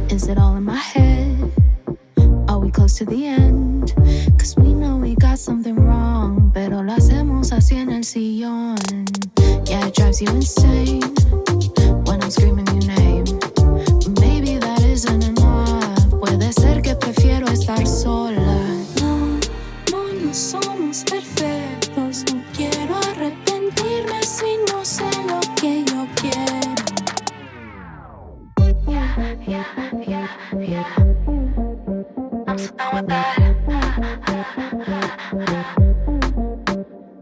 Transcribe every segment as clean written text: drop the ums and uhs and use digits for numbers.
Is it all in my head? Are we close to the end? Cause we know we got something wrong, pero lo hacemos así en el sillón. Yeah, it drives you insane when I'm screaming your name. Maybe that isn't enough. Puede ser que prefiero estar sola. No somos perfectos. No quiero arrepentirme si no sé lo que yo quiero. Yeah. I'm so done with that.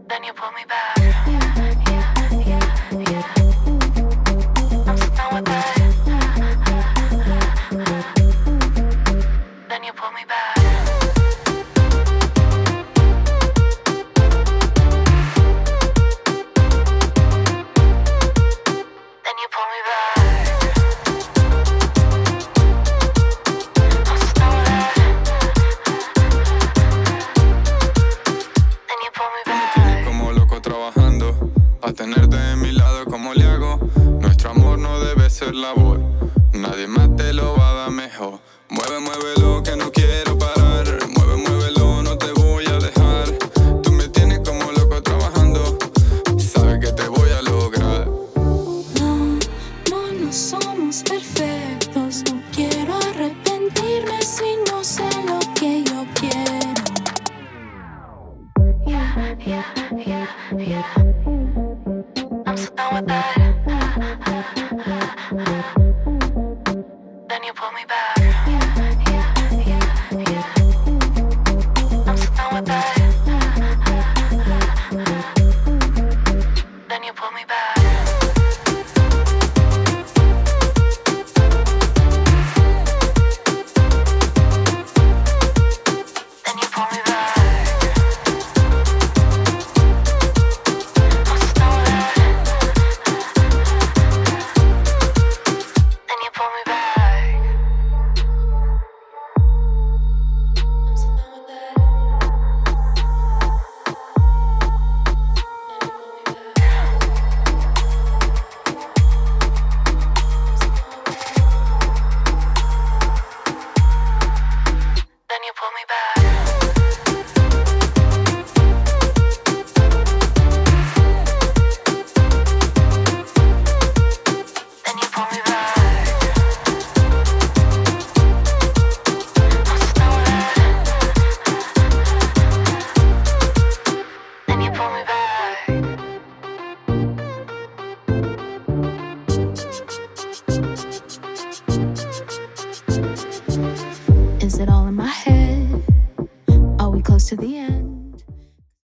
Then you pull me back. I'm so done with that. Then you pull me back. Then you pull me back. A tenerte de mi lado, ¿cómo le hago? Nuestro amor no debe ser labor. Nadie más te lo va a dar mejor. Muévelo que no quiero parar. Muévelo, no te voy a dejar. Tú me tienes como loco trabajando. Sabes que te voy a lograr. No somos perfectos. No quiero arrepentirme si no sé lo que yo quiero. Yeah. I'm so done with that. Then you pull me back. I'm so done with that. Then you pull me back. Then you pull me back. Is it all in my head? Are we close to the end?